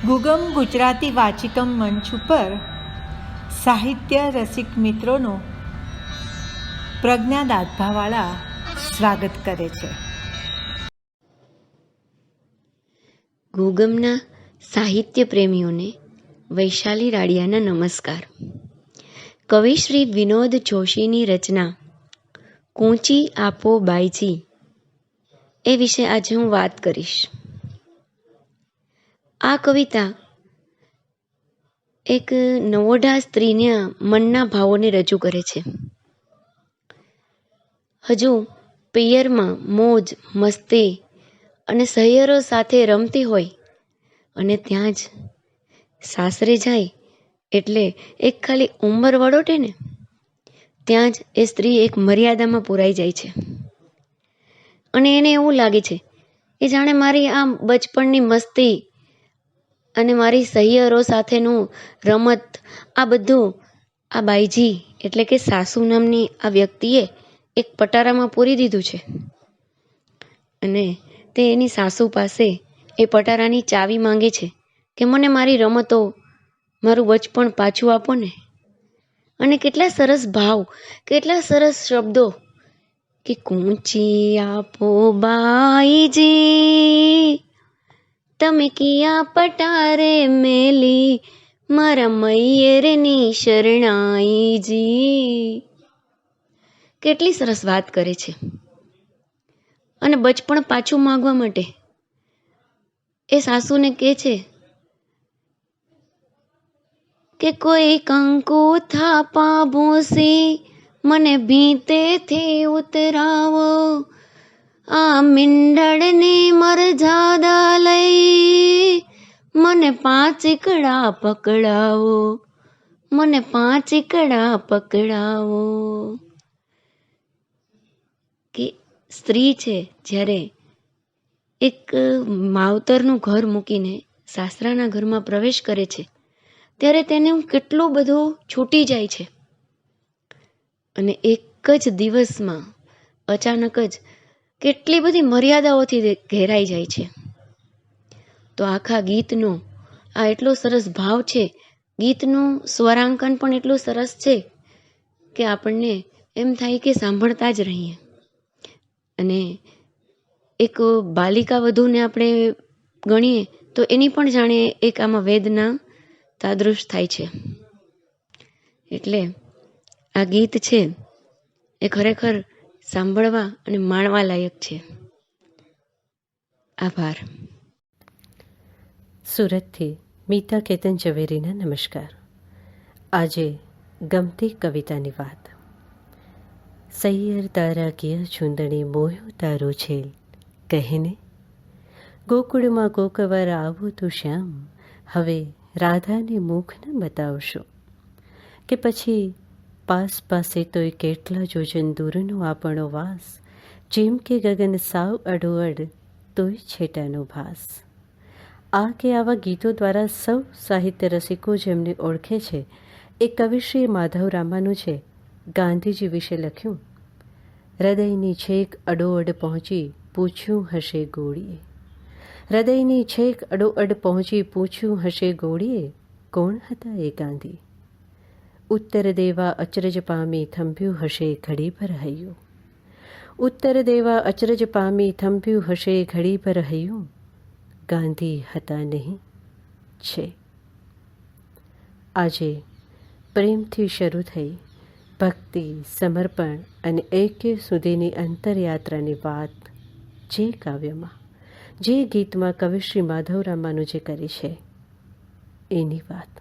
ગુગમ ગુજરાતી વાચિકમ મંચ ઉપર સાહિત્ય રસિક મિત્રોનો પ્રજ્ઞા દાદભાવાળા સ્વાગત કરે છે. ગુગમના સાહિત્ય પ્રેમીઓને વૈશાલી રાડિયાના નમસ્કાર. કવિ શ્રી વિનોદ જોશીની રચના કૂંચી આપો બાઈજી એ વિશે આજે હું વાત કરીશ. આ કવિતા એક નવોઢા સ્ત્રીના મનના ભાવોને રજૂ કરે છે. હજુ પિયરમાં મોજ મસ્તી અને સહિયરો સાથે રમતી હોય અને ત્યાં જ સાસરે જાય એટલે એક ખાલી ઉંમર વડોટે ને ત્યાં જ એ સ્ત્રી એક મર્યાદામાં પૂરાઈ જાય છે અને એને એવું લાગે છે કે જાણે મારી આ બચપણની મસ્તી અને મારી સહિયરો સાથેનું રમત આ બધું આ બાઈજી એટલે કે સાસુ નામની આ વ્યક્તિએ એક પટારામાં પૂરી દીધું છે અને તે એની સાસુ પાસે એ પટારાની ચાવી માંગે છે કે મને મારી રમતો મારું બચપણ પાછું આપો ને. અને કેટલા સરસ ભાવ, કેટલા સરસ શબ્દો કે કૂંચી આપો બાઈજી તમે કિયા પટારે મેલી મારા મૈયરની શરણાઈજી. કેટલી સરસ વાત કરે છે. અને બચપણ પાછું માંગવા માટે એ સાસુને કહે છે કે કોઈ કંકુ થાપા ભૂસી મને ભીંતેથી ઉતરાવો, આ મીંડળની મરજાદા લઈ મને પાંચીકડા પકડાવો, મને પાંચીકડા પકડાવો. કે સ્ત્રી છે જ્યારે એક માવતરનું ઘર મૂકીને સાસરાના ઘરમાં પ્રવેશ કરે છે ત્યારે તેને કેટલું બધું છૂટી જાય છે અને એક જ દિવસમાં અચાનક જ કેટલી બધી મર્યાદાઓથી ઘેરાઈ જાય છે. તો આખા ગીતનો આ એટલો સરસ ભાવ છે, ગીતનું સ્વરાંકન પણ એટલું સરસ છે કે આપણને એમ થાય કે સાંભળતા જ રહીએ. અને એક બાલિકા વધુને આપણે ગણીએ તો એની પણ જાણે એક આમાં વેદના તાદૃશ થાય છે. એટલે આ ગીત છે એ ખરેખર સાંભળવા અને માણવા લાયક છે. આભાર. સુરતથી મીતા કેતન ઝવેરીના નમસ્કાર. આજે ગમતી કવિતાની વાત. સૈયર તારા કિયા ચૂંદણી મોહ્યો તારો છેલ કહેને, ગોકુળમાં ગોકવાર આવો તું શ્યામ, હવે રાધાને મુખ ન બતાવશો. કે પછી પાસ પાસે તોય કેટલા જોજન દૂરનો આપણો વાસ, જેમ કે ગગન સાવ અડોઅડ તોય છેટાનો ભાસ. આ કે આવા ગીતો દ્વારા સૌ સાહિત્ય રસિકો જેમને ઓળખે છે એ કવિશ્રી માધવ રામાનું છે. ગાંધીજી વિશે લખ્યું, હૃદયની છેક અડોઅડ પહોંચી પૂછ્યું હશે ગોળીએ, હૃદયની છેક અડોઅડ પહોંચી પૂછ્યું હશે ગોળીએ, કોણ હતા એ ગાંધી. ઉત્તર દેવા અચરજ પામી થંભ્યું હશે ઘડી પર હૈયું, ઉત્તર દેવા અચરજ પામી થંભ્યું હશે ઘડી પર હૈયું, ગાંધી હતા નહીં છે. આજે પ્રેમથી શરૂ થઈ ભક્તિ, સમર્પણ અને ઐક્ય સુધીની અંતરયાત્રાની વાત જે કાવ્યમાં, જે ગીતમાં કવિશ્રી માધવ રામાનું જે કરી છે એની વાત.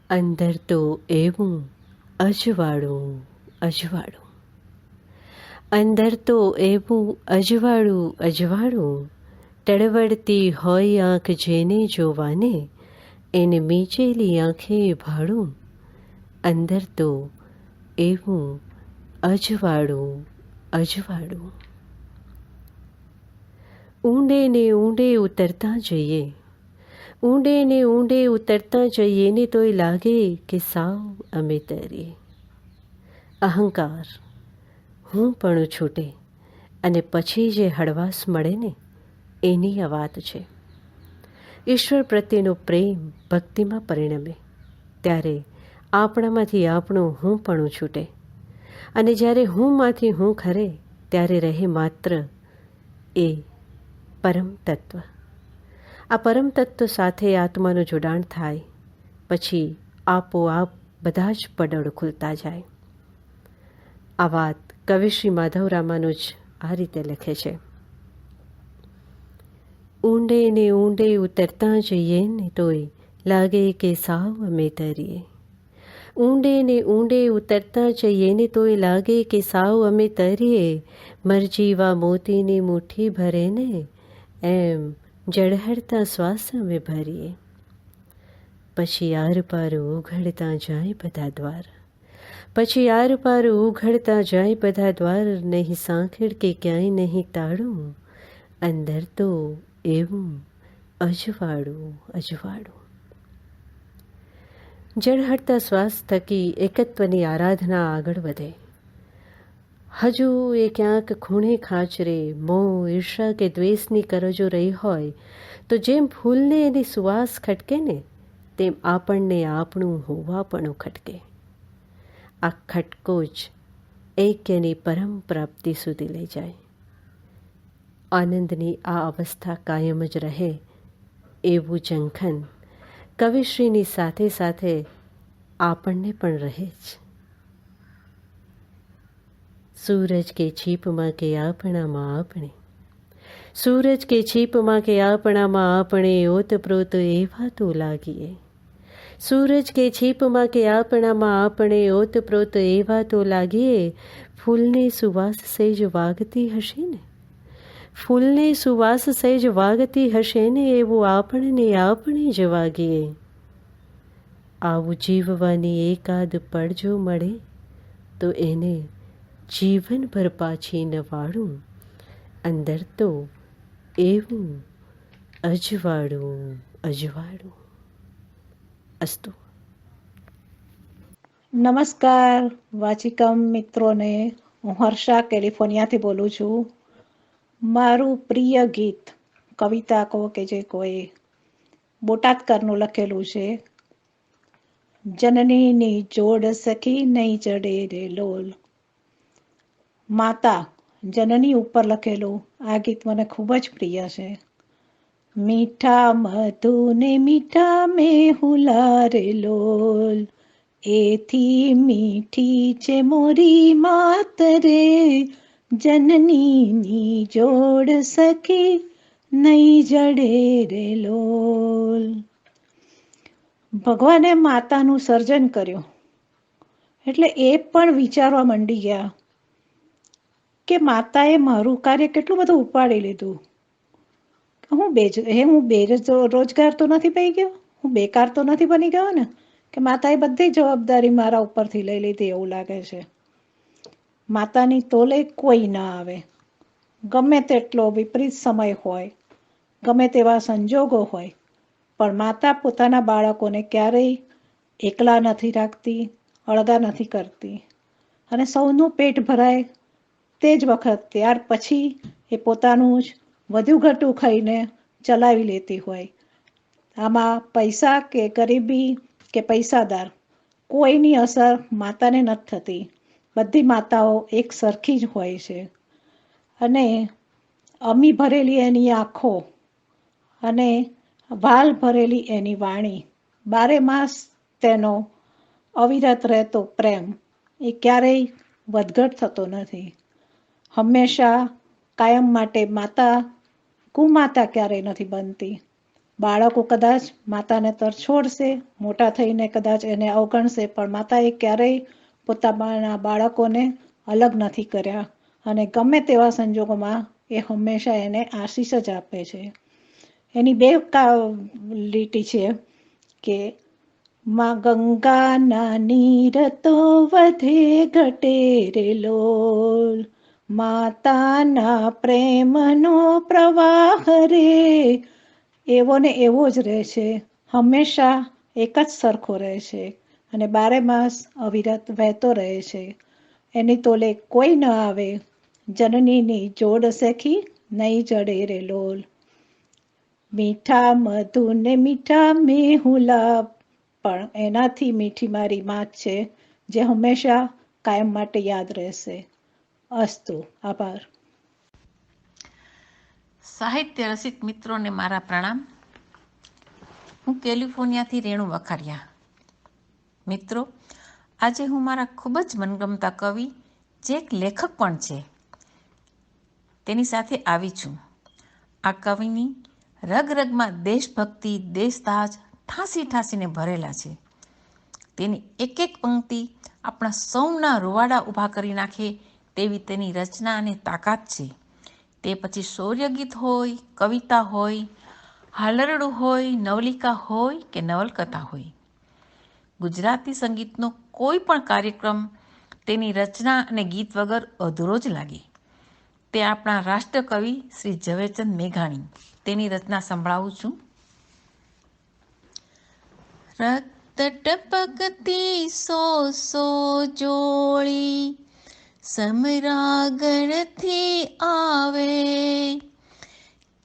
અંદર તો એવું અજવાળું અજવાળું, અંદર તો એવું અજવાળું અજવાળું, ટળવળતી હોય આંખ જેને જોવાને એને મીચેલી આંખે ભાડું. અંદર તો એવું અજવાળું અજવાળું. ઊંડે ને ઊંડે ઉતરતા જઈએ, ઊંડે ને ઊંડે ઉતરતા જઈએ ને તોય લાગે કે સાવ અમે તરીએ. અહંકાર હું પણ છૂટે અને પછી જે હળવાશ મળે ને એની આ વાત છે. ઈશ્વર પ્રત્યેનો પ્રેમ ભક્તિમાં પરિણમે ત્યારે આપણામાંથી આપણું હુંપણું છૂટે, અને જ્યારે હુંમાંથી હું ખરે ત્યારે રહે માત્ર એ પરમ તત્વ. આ પરમ તત્વ સાથે આત્માનું જોડાણ થાય પછી આપોઆપ બધા જ પડળ ખુલતા જાય. આ વાત કવિ શ્રી માધવ રામાનુજ આ રીતે લખે છે. ઊંડે ને ઊંડે ઉતરતા જઈએ ને તોય લાગે કે સાવ અમે તરીએ. ઊંડે ને ઊંડે ઉતરતા જઈએ ને તોય લાગે કે સાવ અમે તરીએ. મરજીવા મોતીની મુઠ્ઠી ભરે ને એમ ઝળહળતા શ્વાસ અમે ભરીએ. પછી આર પાર ઉઘડતા જાય બધા દ્વાર. પછી આર પાર ઉઘડતા જાય બધા દ્વાર. નહીં સાંકળ કે ક્યાંય નહીં તાળું. અંદર તો એવું અજવાળું અજવાળું. ઝળહળતા શ્વાસ થકી એકત્વની આરાધના આગળ વધે. હજુ એ ક્યાંક ખૂણે ખાચરે મોહ, ઈર્ષા કે દ્વેષની કરજો રહી હોય તો જેમ ફૂલને એની સુવાસ ખટકે ને તેમ આપણને આપણું હોવાપણું ખટકે. આ ખટકો જ એક્યની પરમ પ્રાપ્તિ સુધી લઈ જાય. આનંદની આ અવસ્થા કાયમ જ રહે એવું ઝંખન કવિશ્રીની સાથે સાથે આપણને પણ રહે જ. સૂરજ કે છીપમાં કે આપણામાં આપણે, સૂરજ કે છીપમાં કે આપણામાં આપણે ઓતપ્રોત એવા તો લાગીએ. સૂરજ કે છીપમાં કે આપણામાં આપણે ઓતપ્રોત એવા તો લાગીએ. ફૂલની સુવાસ સહેજ વાગતી હશે ને, ફૂલની સુવાસ સહેજ વાગતી હશે ને એવું આપણને આપણે જ વાગીએ. આવું જીવવાની એકાદ પળ જો મળે તો એને જીવનભર પાછી ન વાળું. અંદર તો એવું અજવાળું અજવાળું. અસ્તુ. નમસ્કાર વાચિકમ મિત્રોને, હું હર્ષા કેલિફોર્નિયાથી બોલું છું. મારું પ્રિય ગીત, કવિતા કહો કે જે કોઈ બોટાદકરનું લખેલું છે. જનનીની જોડ સખી નહીં ચડે રે લોલ. માતા જનની ઉપર લખેલું આ ગીત મને ખૂબ જ પ્રિય છે. મીઠા મધુ ને મીઠા મેહુલા રે લોલ, એથી મીઠી છે મોરી માત રે. જનનીની જોડ સખી નહીં જડે રે લોલ. ભગવાને માતાનું સર્જન કર્યું એટલે એ પણ વિચારવા માંડી ગયા કે માતાએ મારું કાર્ય કેટલું બધું ઉપાડી લીધું. હું બેરોજગાર તો નથી થઈ ગયો, હું બેકાર તો નથી બની ગયો ને, કે માતાએ બધી જવાબદારી મારા ઉપરથી લઈ લીધી એવું લાગે છે. માતાની તોલે કોઈ ના આવે. ગમે તેટલો વિપરીત સમય હોય, ગમે તેવા સંજોગો હોય, પણ માતા પોતાના બાળકોને ક્યારેય એકલા નથી રાખતી, અળગા નથી કરતી. અને સૌનું પેટ ભરાય તે જ વખત ત્યાર પછી એ પોતાનું જ વધુ ઘટું ખાઈને ચલાવી લેતી હોય. આમાં પૈસા કે ગરીબી કે પૈસાદાર કોઈની અસર માતાને નથી થતી. બધી માતાઓ એક સરખી જ હોય છે. અને અમી ભરેલી એની આંખો અને વાલ ભરેલી એની વાણી, બારે માસ તેનો અવિરત રહેતો પ્રેમ એ ક્યારેય વધઘટ થતો નથી. હંમેશા કાયમ માટે માતા કુમાતા ક્યારેય નથી બનતી. બાળકો કદાચ માતાને તરછોડશે, મોટા થઈને કદાચ એને અવગણશે, પણ માતાએ ક્યારેય પોતાના બાળકોને અલગ નથી કર્યા. અને ગમે તેવા સંજોગોમાં એ હંમેશા એને આશીષ જ આપે છે. એની બે લીટી છે કે માં ગંગાના નીર તો વધે ઘટે રે લોલ, માતાના પ્રેમનો પ્રવાહ રે. એવો ને એવો જ રહે છે, હંમેશા એક જ સરખો રહે છે અને બારે માસ અવિરત વહેતો રહે છે. એની તોલે કોઈ ન આવે. જનનીની જોડ સખી નહીં જડે રે લોલ. મીઠા મધુ ને મીઠા મેહુલા, પણ એનાથી મીઠી મારી માં છે, જે હંમેશા કાયમ માટે યાદ રહેશે. અસ્તુ. આભાર. સાહિત્ય રસિક મિત્રોને મારા પ્રણામ. હું કેલિફોર્નિયાથી રેણુ વખારિયા. મિત્રો, આજે હું મારા ખૂબ જ મનગમતા કવિ, જે એક લેખક પણ છે, તેની સાથે આવી છું. આ કવિની રગરગમાં દેશભક્તિ, દેશદાજ ઠાંસી ઠાંસીને ભરેલા છે. તેની એક એક પંક્તિ આપણા સૌના રૂવાડા ઊભા કરી નાખે તેવી તેની રચના અને તાકાત છે. તે પછી શૌર્યગીત હોય, કવિતા હોય, હાલરડું હોય, નવલિકા હોય કે નવલકથા હોય. ગુજરાતી સંગીતનો કોઈ પણ કાર્યક્રમ તેની રચના અને ગીત વગર અધૂરો જ લાગે. તે આપણા રાષ્ટ્રકવિ શ્રી ઝવેરચંદ મેઘાણી. તેની રચના સંભળાવું છું. રક્ત ટપકતી સો જોડી સમરાગણથી આવે,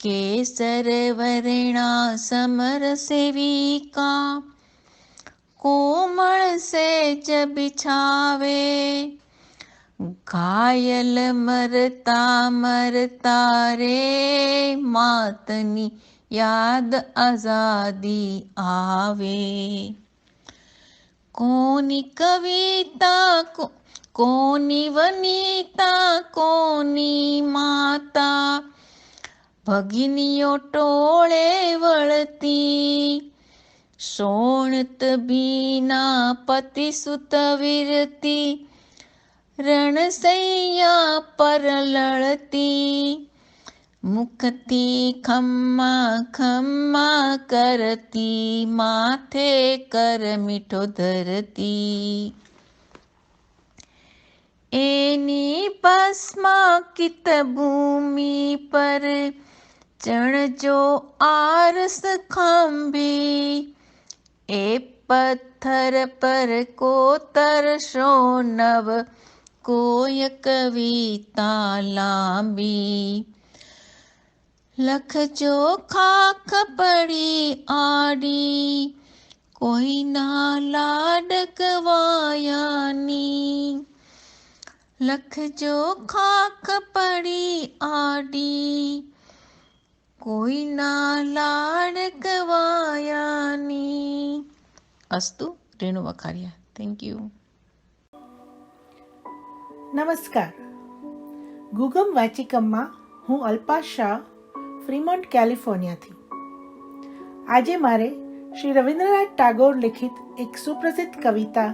કેસર વર્ણા સમર સેવિકા કોમળ સેજ બિછાવે, ઘાયલ મરતા મરતા રે માતની યાદ આઝાદી આવે. કોની કવિતા, કોની વનિતા, કોની માતા, ભગિનીઓ ટોળે વળતી, શોણત બીના પતિ સુત વિરતી, રણસૈયા પર લડતી, મુખથી ખમ્મા ખમ્મા કરતી, માથે કર મીઠો ધરતી. એની ભસ્માકિત ભૂમિ પર ચણજો આરસ ખંભી, એ પથ્થર પર કોતરશો નવ કોય કવિતા લાંબી. લખજો ખાખ પડી આડી, કોઈના લાડકવાયાની. લખજો ખાખ પડી આડી, કોઈના લાડકવાયાની. અસ્તુ. રેણુ વખારિયા. Thank you. નમસ્કાર. ગુગમ વાચિકમમાં હું અલ્પા શાહ, ફ્રીમોન્ટ, કેલિફોર્નિયાથી. આજે મારે શ્રી રવિન્દ્રનાથ ટાગોર લિખિત એક સુપ્રસિદ્ધ કવિતા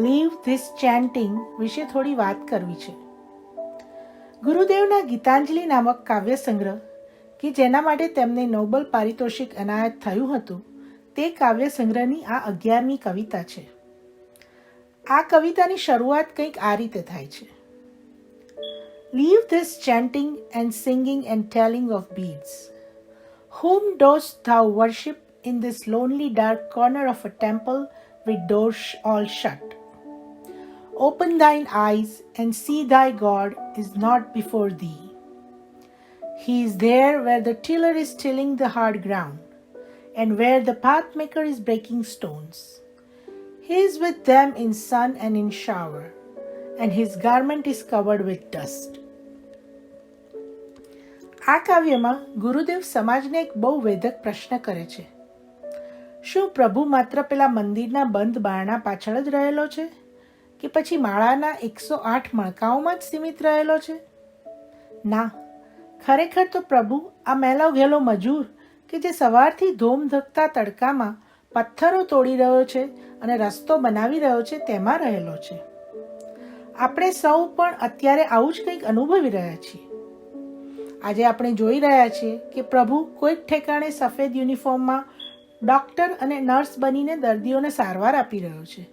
લીવ ધીસ ચેન્ટિંગ વિશે થોડી વાત કરવી છે. ગુરુદેવના ગીતાંજલિ નામક કાવ્ય સંગ્રહ, કે જેના માટે તેમને નોબેલ પારિતોષિક એનાયત થયું હતું, તે કાવ્ય સંગ્રહની આ 11મી કવિતા છે. આ કવિતાની શરૂઆત કંઈક આ રીતે થાય છે. Leave this chanting and singing and telling of beads. Whom dost thou worship in this lonely dark corner of a temple with doors all shut? Open thine eyes and see thy God is not before thee. He is there where the tiller is tilling the hard ground, and where the pathmaker is breaking stones. He is with them in sun and in shower, and his garment is covered with dust. આ કાવ્યમાં ગુરુદેવ સમાજને એક બહુ વેધક પ્રશ્ન કરે છે. શું પ્રભુ માત્ર પેલા મંદિરના બંધ બારણા પાછળ જ રહેલો છે, કે પછી માળાના 108 મણકાઓમાં જ સીમિત રહેલો છે? ના, ખરેખર તો પ્રભુ આ મેલો ઘેલો મજૂર, કે જે સવારથી ધોમધકતા તડકામાં પથ્થરો તોડી રહ્યો છે અને રસ્તો બનાવી રહ્યો છે, તેમાં રહેલો છે. આપણે સૌ પણ અત્યારે આવું જ કંઈક અનુભવી રહ્યા છીએ. આજે આપણે જોઈ રહ્યા છીએ કે પ્રભુ કોઈક ઠેકાણે સફેદ યુનિફોર્મમાં ડૉક્ટર અને નર્સ બનીને દર્દીઓને સારવાર આપી રહ્યો છે,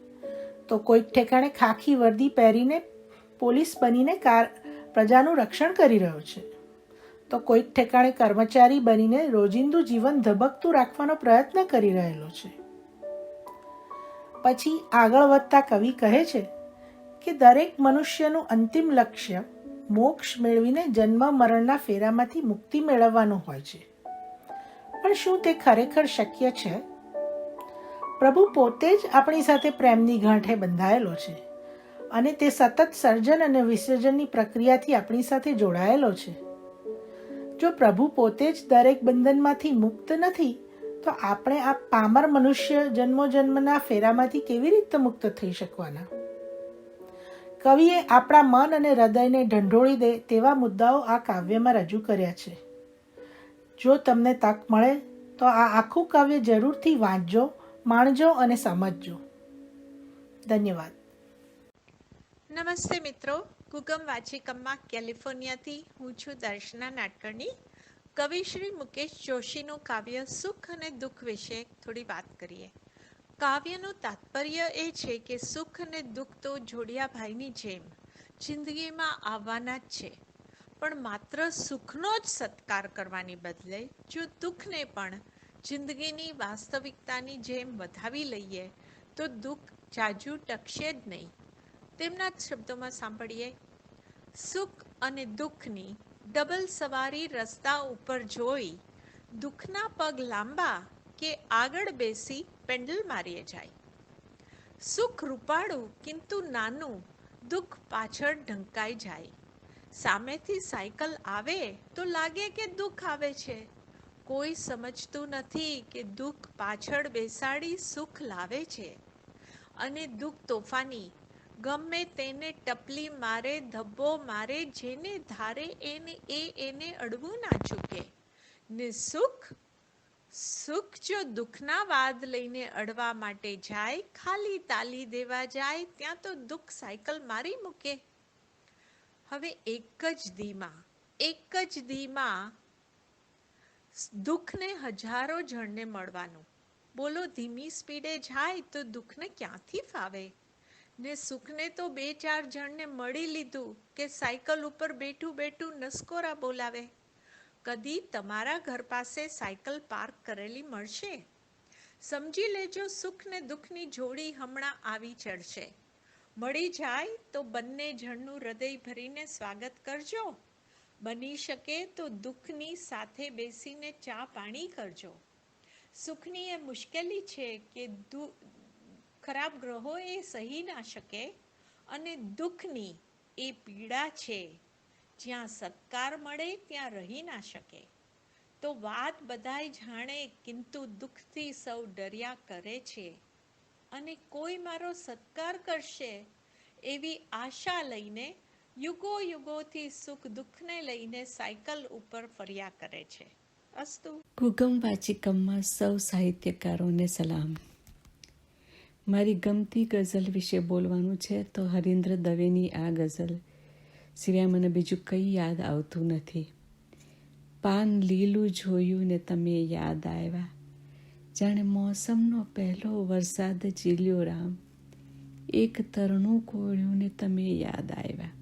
તો કોઈક ઠેકાણે ખાખી વર્દી પહેરીને પોલીસ બનીને પ્રજાનું રક્ષણ કરી રહ્યો છે, તો કોઈક ઠેકાણે કર્મચારી બનીને રોજિંદુ જીવન ધબકતું રાખવાનો પ્રયત્ન કરી રહેલો છે. પછી આગળ વધતા કવિ કહે છે કે દરેક મનુષ્યનું અંતિમ લક્ષ્ય મોક્ષ મેળવીને જન્મ મરણના ફેરામાંથી મુક્તિ મેળવવાનું હોય છે. પણ શું તે ખરેખર શક્ય છે? પ્રભુ પોતે જ આપણી સાથે પ્રેમની ગાંઠે બંધાયેલો છે અને તે સતત સર્જન અને વિસર્જનની પ્રક્રિયાથી આપણી સાથે જોડાયેલો છે. જો પ્રભુ પોતે જ દરેક બંધનમાંથી મુક્ત નથી, તો આપણે આ પામર મનુષ્ય જન્મોજન્મના ફેરામાંથી કેવી રીતે મુક્ત થઈ શકવાના? કવિએ આપણા મન અને હૃદયને ઢંઢોળી દે તેવા મુદ્દાઓ આ કાવ્યમાં રજૂ કર્યા છે. જો તમને તક મળે તો આ આખું કાવ્ય જરૂરથી વાંચજો, માણજો અને સમજજો. ધન્યવાદ. નમસ્તે મિત્રો, ગુગમ વાચિકમમાં કેલિફોર્નિયાથી હું છું દર્શના નાટકર્ણી. કવિ શ્રી મુકેશ જોશીનું કાવ્ય સુખ અને દુઃખ વિશે થોડી વાત કરીએ. કાવ્યનું તાત્પર્ય એ છે કે સુખ અને દુઃખ તો જોડિયા ભાઈની જેમ જિંદગીમાં આવવાના જ છે, પણ માત્ર સુખનો જ સત્કાર કરવાની બદલે જો દુઃખને પણ જિંદગીની વાસ્તવિકતાની જેમ વધાવી લઈએ તો દુઃખ જાજુ ટકશે જ નહીં. તેમના જ શબ્દોમાં સાંભળીએ. સુખ અને દુઃખની ડબલ સવારી રસ્તા ઉપર જોઈ, દુઃખના પગ લાંબા કે આગળ બેસી પેન્ડલ મારીએ જાય. સુખ રૂપાળું કિંતુ નાનું, દુઃખ પાછળ ઢંકાઈ જાય. સામેથી સાયકલ આવે તો લાગે કે દુઃખ આવે છે. કોઈ સમજતું નથી કે દુઃખ પાછળ બેસાડી સુખ લાવે છે. અને દુઃખ તોફાની, ગમે તેને ટપલી મારે, ધબ્બો મારે, જેને ધારે એને અડવું ના ચૂકે. ને સુખ જો દુઃખના વાદ લઈને અડવા માટે જાય, ખાલી તાલી દેવા જાય, ત્યાં તો દુઃખ સાયકલ મારી મૂકે. હવે એક જ દીમાં દુઃખને હજારો જણને મળવાનું. બોલો, ધીમી સ્પીડે જાય તો દુઃખને ક્યાંથી ફાવે? ને સુખને તો 2-4 જણને મળી લીધું કે સાયકલ ઉપર બેઠું બેઠું નસકોરા બોલાવે. કદી તમારા ઘર પાસે સાયકલ પાર્ક કરેલી મળશે? સમજી લેજો, સુખ ને દુઃખની જોડી હમણાં આવી ચડશે. મળી જાય તો બંને જણનું હૃદય ભરીને સ્વાગત કરજો. બની શકે તો દુઃખની સાથે બેસીને ચા પાણી કરજો. સુખની એ મુશ્કેલી છે કે ખરાબ ગ્રહો એ સહી ના શકે, અને દુઃખની એ પીડા છે જ્યાં સત્કાર મળે ત્યાં રહી ના શકે. તો વાત બધાય જાણે, કિંતુ દુઃખથી સૌ ડર્યા કરે છે. અને કોઈ મારો સત્કાર કરશે એવી આશા લઈને યુગોથી સુખ દુઃખને લઈને સાયકલ ઉપર ફર્યા કરે છે. અસ્તુ. ગુગમ વાચિકમમાં સૌ સાહિત્યકારોને સલામ. મારી ગમતી ગઝલ વિશે બોલવાનું છે તો હરીન્દ્ર દવેની આ ગઝલ સિવાય મને બીજું કંઈ યાદ આવતું નથી. પાન લીલું જોયું ને તમે યાદ આવ્યા, જાણે મોસમનો પહેલો વરસાદ ઝીલ્યો રામ. એક તરણું કોળ્યું ને તમે યાદ આવ્યા.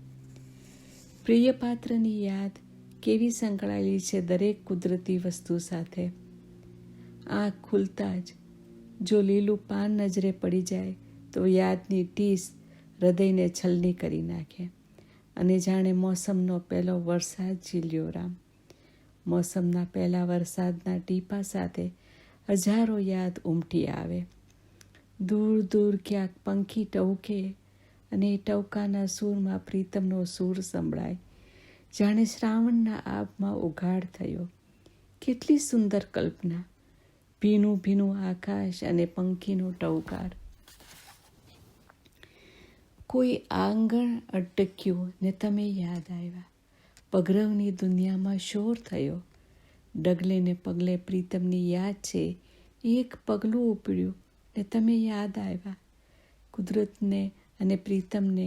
પ્રિય પાત્રની યાદ કેવી સંકળાયેલી છે દરેક કુદરતી વસ્તુ સાથે. આંખ ખુલતા જ જો લીલું પાન નજરે પડી જાય તો યાદની ટીસ હૃદયને છલની કરી નાખે, અને જાણે મોસમનો પહેલો વરસાદ ઝીલ્યો રામ. મોસમના પહેલા વરસાદના ટીપા સાથે હજારો યાદ ઉમટી આવે. દૂર દૂર ક્યાંક પંખી ટહુકે અને એ ટહુકાના સૂરમાં પ્રીતમનો સૂર સંભળાય, જાણે શ્રાવણના આબમાં ઉઘાડ થયો. કેટલી સુંદર કલ્પના! ભીનું ભીનું આકાશ અને પંખીનો ટહુકાર. કોઈ આંગણ અટક્યું ને તમે યાદ આવ્યા. પગરવની દુનિયામાં શોર થયો. ડગલે ને પગલે પ્રીતમની યાદ છે. એક પગલું ઉપડ્યું ને તમે યાદ આવ્યા. કુદરતને અને પ્રીતમને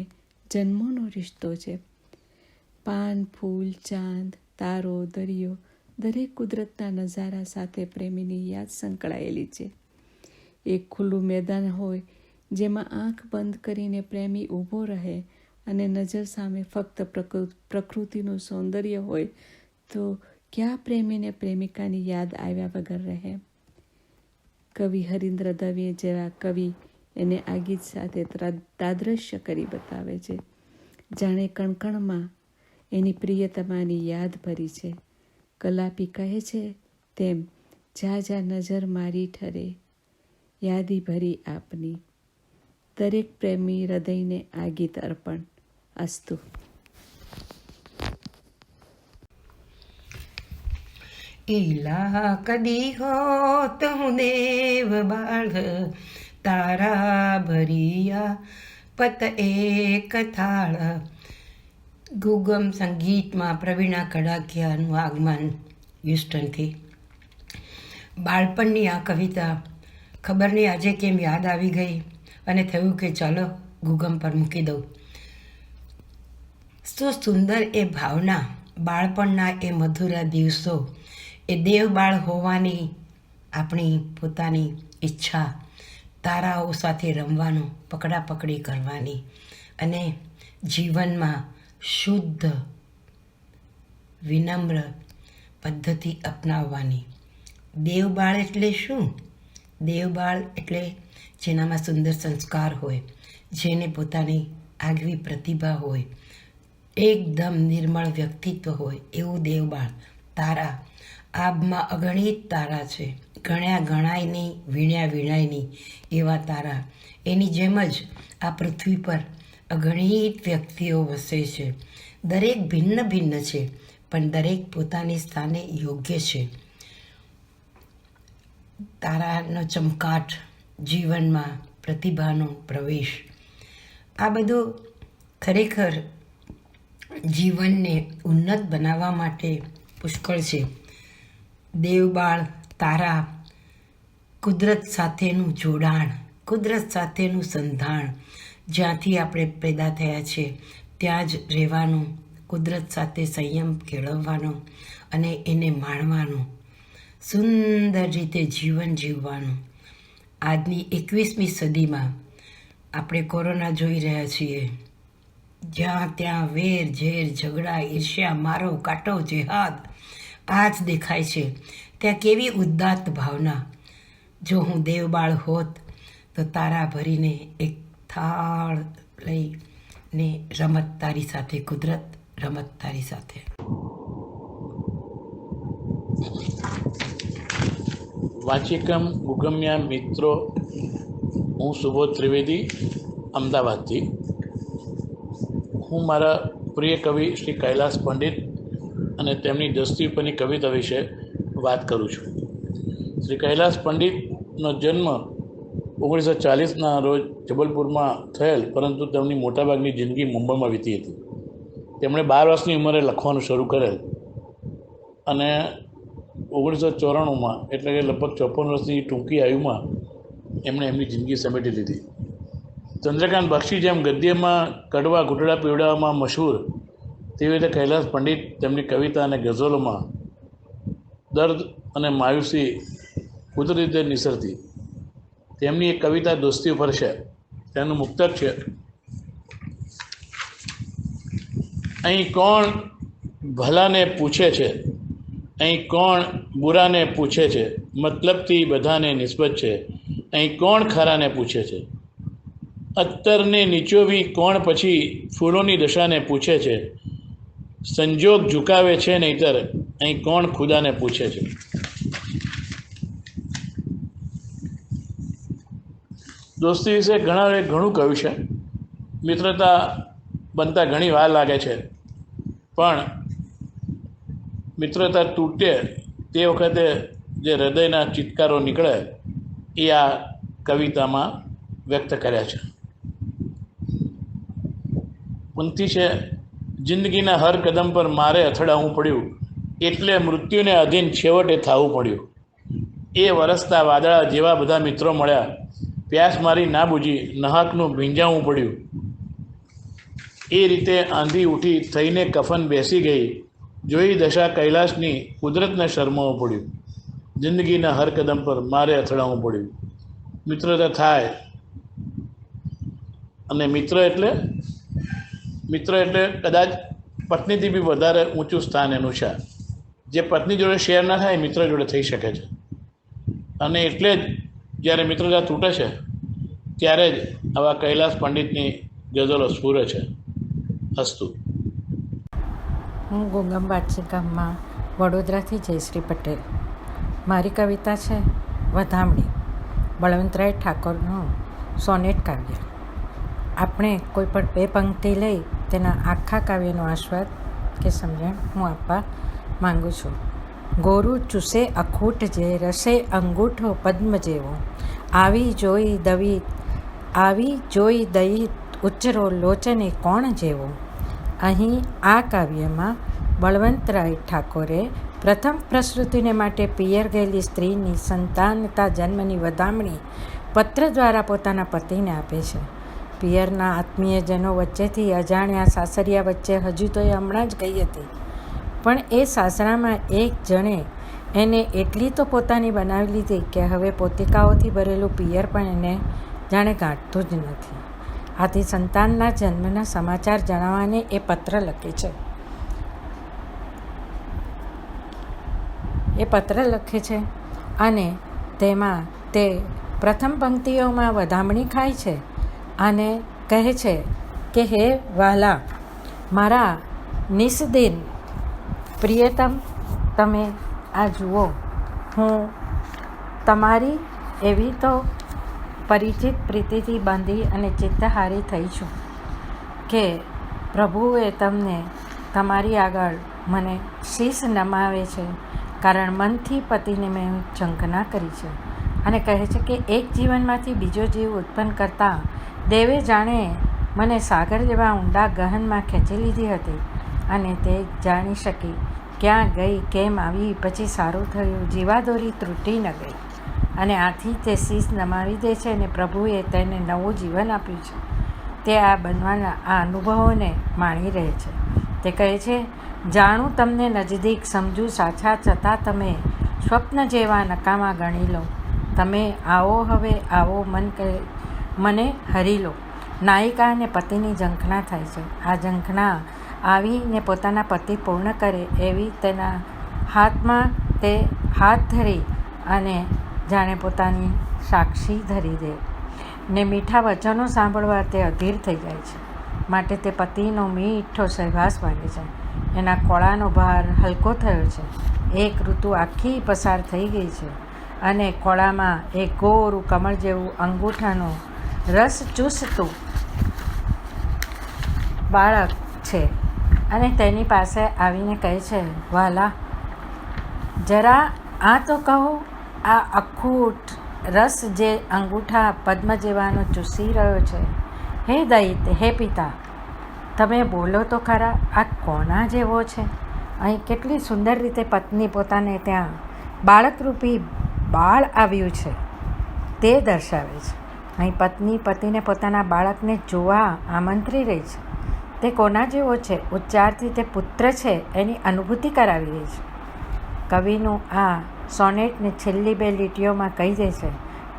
જન્મોનો રિશ્તો છે. પાન, ફૂલ, ચાંદ, તારો, દરિયો, દરેક કુદરતના નજારા સાથે પ્રેમીની યાદ સંકળાયેલી છે. એક ખુલ્લું મેદાન હોય જેમાં આંખ બંધ કરીને પ્રેમી ઊભો રહે અને નજર સામે ફક્ત પ્રકૃતિનું સૌંદર્ય હોય તો ક્યાં પ્રેમીને પ્રેમિકાની યાદ આવ્યા વગર રહે? કવિ હરીન્દ્ર દવે જેવા કવિ એને આ ગીત સાથે તાદ્રશ્ય કરી બતાવે છે, જાણે કણકણમાં એની પ્રિયતમાની યાદ ભરી છે. કલાપી કહે છે તેમ જા જા નજર મારી ઠરે, યાદી ભરી આપની, દરેક પ્રેમી હૃદયને આ ગીત અર્પણ. અસ્તુ. એલા કદી હોત હું દેવ બાળ, તારા ભરિયા પત એક થાળ. ગુગમ સંગીતમાં પ્રવીણા કડાકિયાનું આગમન હ્યુસ્ટનથી. બાળપણની આ કવિતા ખબર નહીં આજે કેમ યાદ આવી ગઈ અને થયું કે ચાલો ગુગમ પર મૂકી દઉં. શું સુંદર એ ભાવના, બાળપણના એ મધુરા દિવસો, એ દેવબાળ હોવાની આપણી પોતાની ઈચ્છા, તારાઓ સાથે રમવાનું, પકડાપકડી કરવાની અને જીવનમાં શુદ્ધ વિનમ્ર પદ્ધતિ અપનાવવાની. દેવબાળ એટલે શું? દેવબાળ એટલે જેનામાં સુંદર સંસ્કાર હોય, જેને પોતાની આગવી પ્રતિભા હોય, એકદમ નિર્મળ વ્યક્તિત્વ હોય, એવું દેવબાળ. તારા, આબમાં અગણિત તારા છે, ગણ્યા ગણાય નહીં, વીણ્યા વીણાય નહીં એવા તારા. એની જેમ જ આ પૃથ્વી પર અગણિત વ્યક્તિઓ વસે છે. દરેક ભિન્ન ભિન્ન છે, પણ દરેક પોતાની સ્થાને યોગ્ય છે. તારાનો ચમકાટ, જીવનમાં પ્રતિભાનો પ્રવેશ, આ બધું ખરેખર જીવનને ઉન્નત બનાવવા માટે પુષ્કળ છે. દેવબાળ, તારા, કુદરત સાથેનું જોડાણ, કુદરત સાથેનું સંધાણ, જ્યાંથી આપણે પેદા થયા છે ત્યાં જ રહેવાનું, કુદરત સાથે સંયમ કેળવવાનો અને એને માણવાનું, સુંદર રીતે જીવન જીવવાનું. આજની 21મી સદીમાં આપણે કોરોના જોઈ રહ્યા છીએ. જ્યાં ત્યાં વેર ઝેર, ઝઘડા, ઈર્ષ્યા, મારો કાંટો, જેહાદ આ જ દેખાય છે. ત્યાં કેવી ઉદાત્ત ભાવના. જો હું દેવબાળ હોત તો તારા ભરીને એક થાળ લઈને રમત તારી સાથે, કુદરત રમત તારી સાથે. વાચિકમ ગુગમ્યા મિત્રો, હું સુબોધ ત્રિવેદી, અમદાવાદથી. હું મારા પ્રિય કવિ શ્રી કૈલાસ પંડિત અને તેમની દસ્તી ઉપરની કવિતા વિશે વાત કરું છું. શ્રી કૈલાસ પંડિતનો જન્મ 1940ના રોજ જબલપુરમાં થયેલ, પરંતુ તેમની મોટાભાગની જિંદગી મુંબઈમાં વીતી હતી. તેમણે 12 વર્ષની ઉંમરે લખવાનું શરૂ કરેલ અને 1994માં, એટલે કે લગભગ 54 વર્ષની ટૂંકી આયુમાં એમણે એમની જિંદગી સમેટી લીધી. ચંદ્રકાંત બક્ષી જેમ ગદ્યમાં કડવા ઘૂંટડા પીવડાવવામાં મશહૂર, તેવી રીતે કૈલાસ પંડિત તેમની કવિતા અને ગઝલોમાં દર્દ અને માયુસી કુદરતી રીતે નિસરતી. તેમની એક કવિતા દોસ્તી ઉપર છે, તેનું મુક્તક છે: અહીં કોણ ભલાને પૂછે છે, અહીં કોણ બુરાને પૂછે છે, મતલબથી બધાને નિસ્બત છે, અહીં કોણ ખરાને પૂછે છે, અત્તરને નીચોવી કોણ પછી ફૂલોની દશાને પૂછે છે, સંજોગ ઝુકાવે છે નહીતર અહીં કોણ ખુદાને પૂછે છે. દોસ્તી વિશે ઘણું કહ્યું છે. મિત્રતા બનતા ઘણી વાર લાગે છે, પણ મિત્રતા તૂટે તે વખતે જે હૃદયના ચિત્કારો નીકળે એ આ કવિતામાં વ્યક્ત કર્યા છે. પંક્તિ છે: જિંદગીના હર કદમ પર મારે અથડાવું પડ્યું, એટલે મૃત્યુને અધીન છેવટે થવું પડ્યું. એ વરસતા વાદળા જેવા બધા મિત્રો મળ્યા, પ્યાસ મારી ના બુજી નહાકનું ભીંજાવું પડ્યું. એ રીતે આંધી ઉઠી થઈને કફન બેસી ગઈ, જોઈ દશા કૈલાસની કુદરતને શરમાવવું પડ્યું. જિંદગીના હર કદમ પર મારે અથડાવું પડ્યું. મિત્રતા થાય, અને મિત્ર એટલે કદાચ પત્નીથી બી વધારે ઊંચું સ્થાન એનું છે. જે પત્ની જોડે શેર ના થાય, મિત્ર જોડે થઈ શકે છે. અને એટલે જ જ્યારે મિત્રતા તૂટે છે ત્યારે જ આવા કૈલાસ પંડિતની ગઝલો સ્ફુરે છે. અસ્તુ. હું ગુંગમ વાચિકમમાં વડોદરાથી જયશ્રી પટેલ. મારી કવિતા છે વધામણી, બળવંતરાય ઠાકોરનું સોનેટ કાવ્ય. આપણે કોઈ પણ બે પંક્તિ લઈ તેના આખા કાવ્યનો આસ્વાદ કે સમજણ હું આપવા માંગુ છું. ગોરું ચૂસે અખૂટ જે રસે અંગૂઠો પદ્મ જેવો, આવી જોઈ દઈ ઉચ્ચરો લોચને કોણ જેવો. અહીં આ કાવ્યમાં બળવંતરાય ઠાકોરે પ્રથમ પ્રસૂતિને માટે પિયર ગયેલી સ્ત્રીની સંતાનતા જન્મની વધામણી પત્ર દ્વારા પોતાના પતિને આપે છે. પિયરના આત્મીયજનો વચ્ચેથી અજાણ્યા સાસરિયા વચ્ચે હજુ તો એ હમણાં જ ગઈ હતી, પણ એ સાસરામાં એક જણે એને એટલી તો પોતાની બનાવી લીધી કે હવે પોતિકાઓથી ભરેલું પિયર પણ એને જાણે ગાંઠતું જ નથી. આથી સંતાનના જન્મના સમાચાર જણાવવાને એ પત્ર લખે છે. અને તેમાં તે પ્રથમ પંક્તિઓમાં વધામણી ખાય છે અને કહે છે કે હે વાલા, મારા નિસ્દિન પ્રિયતમ, તમે આ જુઓ, હું તમારી એવી તો પરિચિત પ્રીતિથી બાંધી અને ચિત્તહારી થઈ છું કે પ્રભુએ તમને તમારી આગળ મને શીશ નમાવે છે, કારણ મનથી પતિને મેં ઝંખના કરી છે. અને કહે છે કે એક જીવનમાંથી બીજો જીવ ઉત્પન્ન કરતાં દેવે જાણે મને સાગર જેવા ઊંડા ગહનમાં ખેંચી લીધી હતી અને તે જાણી શકી ક્યાં ગઈ, કેમ આવી, પછી સારું થયું, જીવાદોરી ત્રુટી ન ગઈ. અને આથી તે શીશ નમાવી દે છે અને પ્રભુએ તેને નવું જીવન આપ્યું છે. તે આ બનવાના આ અનુભવોને માણી રહે છે. તે કહે છે, જાણું તમને નજદીક, સમજું સાચા, છતાં તમે સ્વપ્ન જેવા નકામા ગણી લો. તમે આવો, હવે આવો, મને હરી લો. નાયિકા અને પતિની ઝંખના થાય છે. આ ઝંખના આવીને પોતાના પતિ પૂર્ણ કરે એવી તેના હાથમાં તે હાથ ધરી અને જાણે પોતાની સાક્ષી ધરી દે ને મીઠા વચનો સાંભળવા તે અધીર થઈ જાય છે. માટે તે પતિનો મીઠો સહવાસ માંગે છે. એના ખોળાનો ભાર હલકો થયો છે. એક ઋતુ આખી પસાર થઈ ગઈ છે અને ખોળામાં એક ગોરું કમળ જેવું અંગૂઠાનો રસ ચૂસતું બાળક છે અને તેની પાસે આવીને કહે છે, વાલા, જરા આ તો કહો, આ અખૂટ રસ જે અંગૂઠા પદ્મ જેવાનો ચૂસી રહ્યો છે, હે દૈત, હે પિતા, તમે બોલો તો ખરા, આ કોના જેવો છે? અહીં કેટલી સુંદર રીતે પત્ની પોતાને ત્યાં બાળકરૂપી બાળ આવ્યું છે તે દર્શાવે છે. અહીં પત્ની પતિને પોતાના બાળકને જોવા આમંત્રી રહી છે. તે કોના જેવો છે? ઉચ્ચારથી તે પુત્ર છે એની અનુભૂતિ કરાવી રહી છે. કવિનું આ સોનેટને છેલ્લી બે લીટીઓમાં કહી દે છે,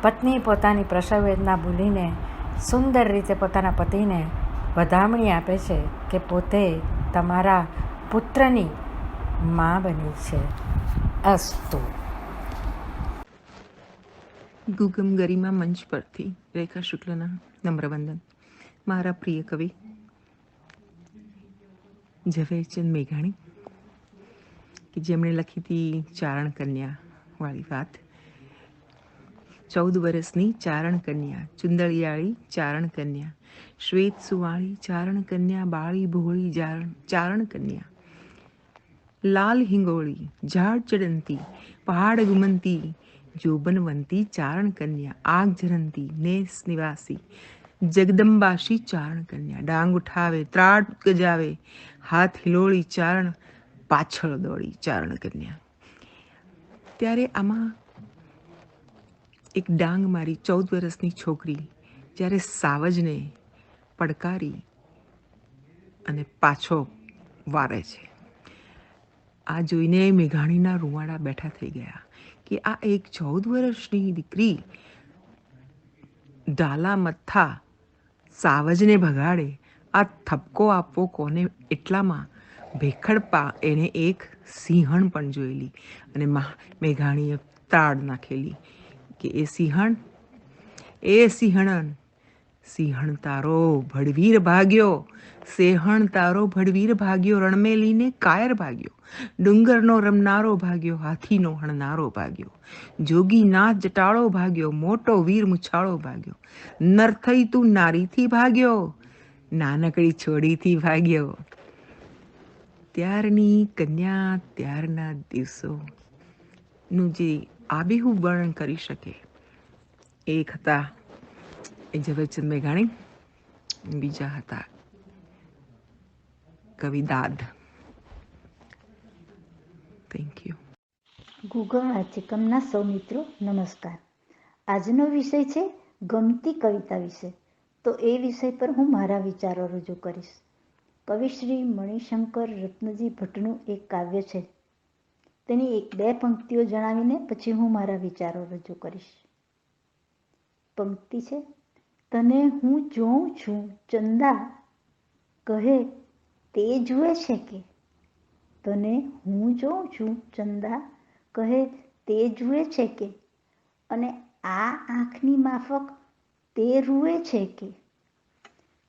પત્ની પોતાની પ્રસવ વેદના ભૂલીને સુંદર રીતે પોતાના પતિને વધામણી આપે છે કે પોતે તમારા પુત્રની મા બની છે. અસ્તુ. ગુગમ ગરિમા મંચ પરથી રેખા શુક્લના નમ્રવંદન. મારા પ્રિય કવિ ઝવેરચંદ મેઘાણી કે જેમણે લખી હતી ચારણ કન્યા વાળી વાત. 14 વર્ષની ચારણ કન્યા, ચુંદડિયાળી ચારણ કન્યા, શ્વેત સુવાળી ચારણ કન્યા, બાળી ભોળી ચારણ કન્યા, લાલ હિંગોળી, ઝાડ ચડંતી, પહાડ ગુમંતી, જોબનવંતી ચારણ કન્યા, આગ ઝરંતી, નેસ નિવાસી, જગદંબાશી ચારણ કન્યા, ડાંગ ઉઠાવે, ત્રાડ ગજાવે, હાથ હિલોળી ચારણ, પાછળ દોડી ચારણ કન્યા. ત્યારે આમાં એક ડાંગ મારી 14 વર્ષની છોકરી જ્યારે સાવજને પડકારી અને પાછો વારે છે, આ જોઈને મેઘાણીના રૂવાડા બેઠા થઈ ગયા કે આ એક 14 વર્ષની દીકરી ડાલા મથ્થા સાવજને ભગાડે, આ થપકો આપવો કોને? એટલામાં ભેખડપા એણે એક સિંહણ પણ જોયેલી અને મેઘાણીએ તાડ નાખેલી કે એ સિંહણ સિંહણ તારો ભડવીર ભાગ્યો, સેહણ તારો ભડવીર ભાગ્યો, રણમેલીને કાયર ભાગ્યો, ડુંગરનો રમનારો ભાગ્યો, હાથીનો હણનારો ભાગ્યો, જોગીનાથ જટાળો ભાગ્યો, મોટો વીર મુછાળો ભાગ્યો, નર થઈ તું નારીથી ભાગ્યો, નાનકડી છોડીથી ભાગ્યો. ત્યારની કન્યા ત્યારના દિવસોનું જે આબેહૂબ વર્ણન કરી શકે એક હતા એ ઝવેરચંદ મેઘાણી, બીજા હતા કવિ દાદ. Thank you. ગૂગલ વાચિકમના સૌ મિત્રો નમસ્કાર. આજનો વિષય છે ગમતી કવિતા વિશે. તો એ વિષય પર હું મારા વિચારો રજૂ કરીશ. કવિ શ્રી મણિશંકર રત્નજી ભટ્ટનું એક કાવ્ય છે. તેની 1-2 પંક્તિઓ જણાવીને પછી હું મારા વિચારો રજૂ કરીશ. પંક્તિ છે: તને હું જોઉં છું ચંદા, કહે તે જુએ છે કે. તને હું જોઉં છું ચંદા, કહે તે જુએ છે કે. અને આ આંખની માફક તે રૂએ છે કે.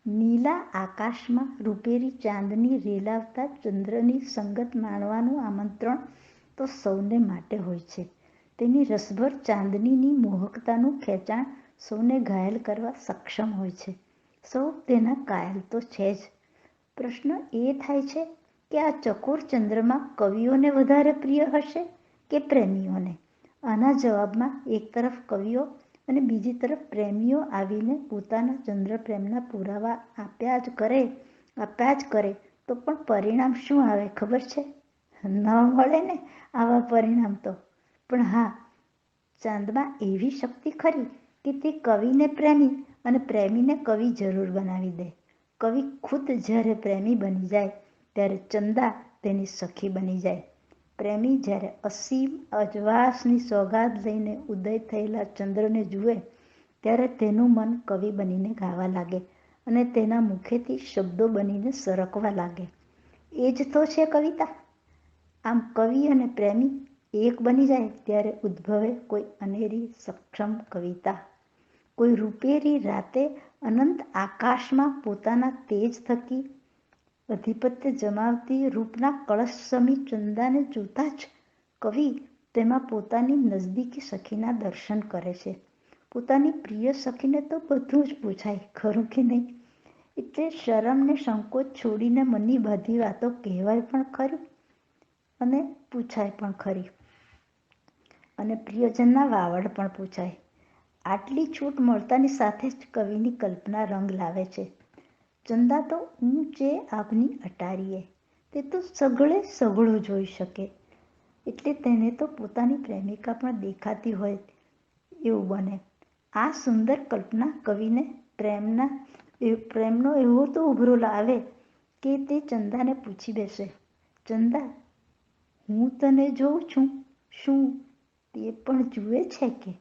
નીલા આકાશમાં રૂપેરી ચાંદની રેલાવતા ચંદ્રની સંગત માણવાનું આમંત્રણ તો સૌને માટે હોય છે. તેની રસભર ચાંદનીની મોહકતાનું ખેંચાણ સૌને ઘાયલ કરવા સક્ષમ હોય છે. સૌ તેના કાયલ તો છે જ. પ્રશ્ન એ થાય છે કે આ ચકોર ચંદ્રમાં કવિઓને વધારે પ્રિય હશે કે પ્રેમીઓને? આના જવાબમાં એક તરફ કવિઓ અને બીજી તરફ પ્રેમીઓ આવીને પોતાના ચંદ્ર પ્રેમના પુરાવા આપ્યા જ કરે તો પણ પરિણામ શું આવે ખબર છે? ન મળે ને આવા પરિણામ તો. પણ હા, ચાંદમાં એવી શક્તિ ખરી કે તે કવિને પ્રેમી અને પ્રેમીને કવિ જરૂર બનાવી દે. કવિ ખુદ જ્યારે પ્રેમી બની જાય ત્યારે ચંદા તેની સખી બની જાય. પ્રેમી જ્યારે અસીમ અજવાસની સોગાદ લઈને ઉદય થયેલા ચંદ્રને જુએ ત્યારે તેનું મન કવિ બનીને ગાવા લાગે અને તેના મુખેથી શબ્દો બનીને સરકવા લાગે. એ જ તો છે કવિતા. આમ કવિ અને પ્રેમી એક બની જાય ત્યારે ઉદ્ભવે કોઈ અનેરી સક્ષમ કવિતા. કોઈ રૂપેરી રાતે અનંત આકાશમાં પોતાના તેજ થકી અધિપત્ય જમાવતી રૂપના કળશ સમી ચંદાને જોતા જ કવિ તેમાં પોતાની નજદીકી સખીના દર્શન કરે છે. પોતાની પ્રિય સખીને તો બધું જ પૂછાય, ખરું કે નહીં? એટલે શરમ ને સંકોચ છોડીને મનની બધી વાતો કહેવાય પણ ખરી અને પૂછાય પણ ખરી, અને પ્રિયજનના વાવડ પણ પૂછાય. આટલી છૂટ મળતાની સાથે જ કવિની કલ્પના રંગ લાવે છે. ચંદા તો ઊંચે આભની અટારીએ, તે તો સઘળે સઘળું જોઈ શકે, એટલે તેને તો પોતાની પ્રેમિકા પણ દેખાતી હોય એવું બને. આ સુંદર કલ્પના કવિને પ્રેમનો એવો તો ઉભરો લાવે કે તે ચંદાને પૂછી બેસે, ચંદા, હું તને જોઉં છું, શું તે પણ જુએ છે કે?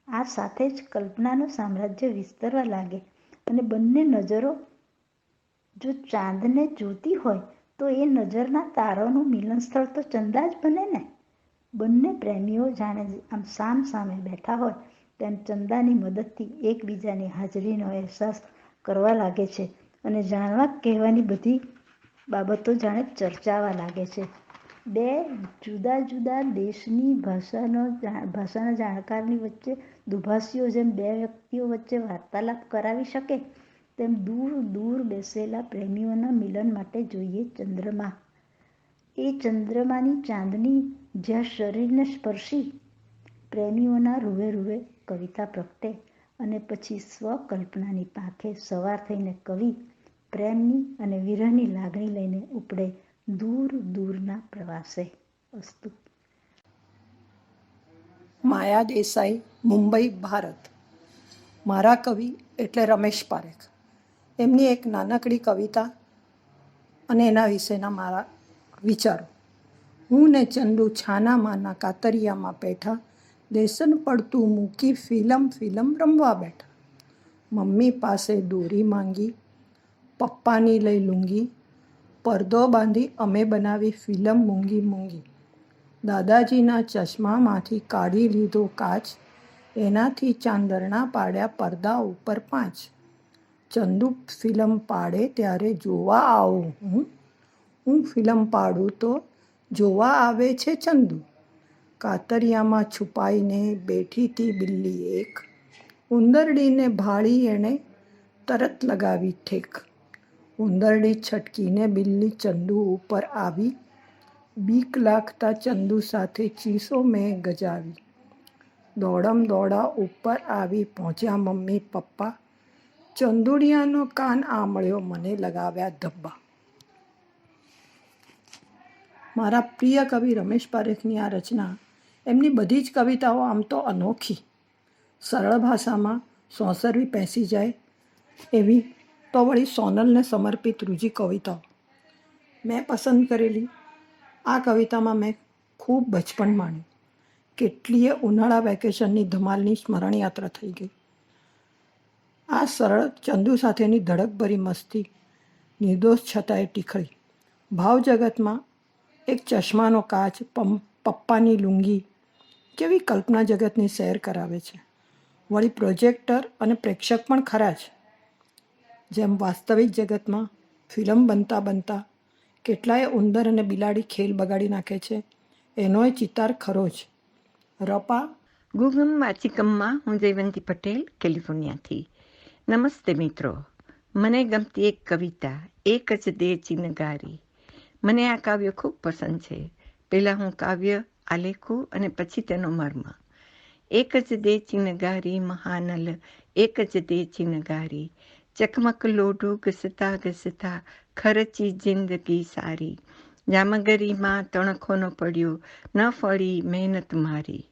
આ સાથે જ કલ્પનાનું સામ્રાજ્ય વિસ્તરવા લાગે અને બંને નજરો જો ચાંદને જોતી હોય તો એ નજરના તારોનું મિલન સ્થળ તો ચંદા જ બને ને. બંને પ્રેમીઓ જાણે આમ સામ સામે બેઠા હોય તેમ ચંદાની મદદથી એકબીજાની હાજરીનો અહેસાસ કરવા લાગે છે અને જાણવા કહેવાની બધી બાબતો જાણે ચર્ચાવા લાગે છે. બે જુદા જુદા દેશની ભાષાના જાણકારની વચ્ચે દુભાષીઓ જેમ બે વ્યક્તિઓ વચ્ચે વાર્તાલાપ કરાવી શકે તેમ દૂર દૂર બેસેલા પ્રેમીઓના મિલન માટે જોઈએ ચંદ્રમા. એ ચંદ્રમાની ચાંદની જ્યાં શરીરને સ્પર્શી પ્રેમીઓના રૂવે રૂવે કવિતા પ્રગટે અને પછી સ્વકલ્પનાની પાંખે સવાર થઈને કવિ પ્રેમની અને વિરહની લાગણી લઈને ઉપડે દૂર દૂરના પ્રવાસે. અસ્તુ. માયા દેસાઈ, મુંબઈ, ભારત. મારા કવિ એટલે રમેશ પારેખ. એમની એક નાનકડી કવિતા અને એના વિશેના મારા વિચારો. હું ને ચંદુ છાનામાના કાતરિયામાં બેઠા, દેસન પડતું મૂકી ફિલ્મ રમવા બેઠા. મમ્મી પાસે દોરી માંગી, પપ્પાની લઈ લૂંગી, પડદો બાંધી અમે બનાવી ફિલ્મ મૂંગી. દાદાજીના ચશ્મામાંથી કાઢી લીધો કાચ, એનાથી ચાંદરણા પાડ્યા પડદા ઉપર 5. ચંદુ ફિલ્મ પાડે ત્યારે જોવા આવું હું ફિલ્મ પાડું તો જોવા આવે છે ચંદુ. કાતરિયામાં છુપાઈને બેઠી હતી બિલ્લી એક, ઉંદરડીને ભાળી એણે તરત લગાવી ઠેક. ઉંદરડી છટકીને બિલ્લી ચંદુ ઉપર આવી, બીક લાગતા ચંદુ સાથે ચીસો મેં ગજાવી. દોડમ દોડા ઉપર આવી પહોંચ્યા મમ્મી પપ્પા, ચંદુડિયાનો કાન આંબળ્યો મને લગાવ્યા ધબ્બા. મારા પ્રિય કવિ રમેશ પારેખની આ રચના, એમની બધી જ કવિતાઓ આમ તો અનોખી, સરળ ભાષામાં સોંસરવી પેસી જાય એવી, તો વળી સોનલને સમર્પિત રૂજી કવિતાઓ. મેં પસંદ કરેલી આ કવિતામાં મેં ખૂબ બચપણ માણ્યું. કેટલીય ઉનાળા વેકેશનની ધમાલની સ્મરણ યાત્રા થઈ ગઈ. આ સરળ ચંદુ સાથેની ધડકભરી મસ્તી, નિર્દોષ છતાંય ટીખળી. ભાવ જગતમાં એક ચશ્માનો કાચ, પપ્પાની લુંગી કેવી કલ્પના જગતની સૈર કરાવે છે. વળી પ્રોજેક્ટર અને પ્રેક્ષક પણ ખરા જ. જેમ વાસ્તવિક જગતમાં ફિલ્મ બનતા બનતા કેટલાય ઉંદર અને બિલાડી ખેલ બગાડી નાખે છે, એનોય ચિતાર ખરો જ. રપા ગુગમ વાચિકમમાં હું જયવંતી પટેલ, કેલિફોર્નિયાથી. નમસ્તે મિત્રો. મને ગમતી એક કવિતા, એક જ દે ચિનગારી. મને આ કાવ્ય ખૂબ પસંદ છે. પહેલાં હું કાવ્ય આલેખું અને પછી તેનો મર્મ. એક જ દે ચિનગારી મહાનલ, એક જ દે ચિનગારી. ચકમક લોઢું ઘસતા ઘસતા ખર્ચી જિંદગી સારી. જામગરીમાં તણખો ન પડ્યો, ન ફળી મહેનત મારી.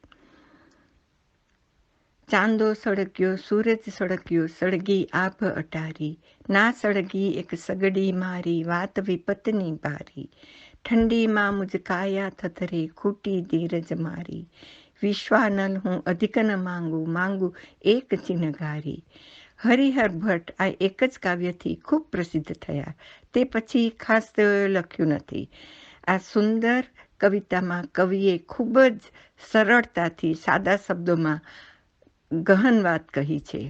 ચાંદો સળગ્યો, સૂરજ સળગ્યો, સળગી આભ અટારી. ના સળગી એક સગડી મારી, વાત વિપતની બારી. ઠંડીમાં મુજકાયા થથરે, ખૂટી ધીરજ મારી. વિશ્વાનલ હું અધિક ન માંગુ એક ચિનગારી. હરિહર ભટ્ટ આ એક જ કાવ્યથી ખૂબ પ્રસિદ્ધ થયા. તે પછી ખાસ તેઓએ લખ્યું નથી. આ સુંદર કવિતામાં કવિએ ખૂબ જ સરળતાથી સાદા શબ્દોમાં ગહન વાત કહી છે.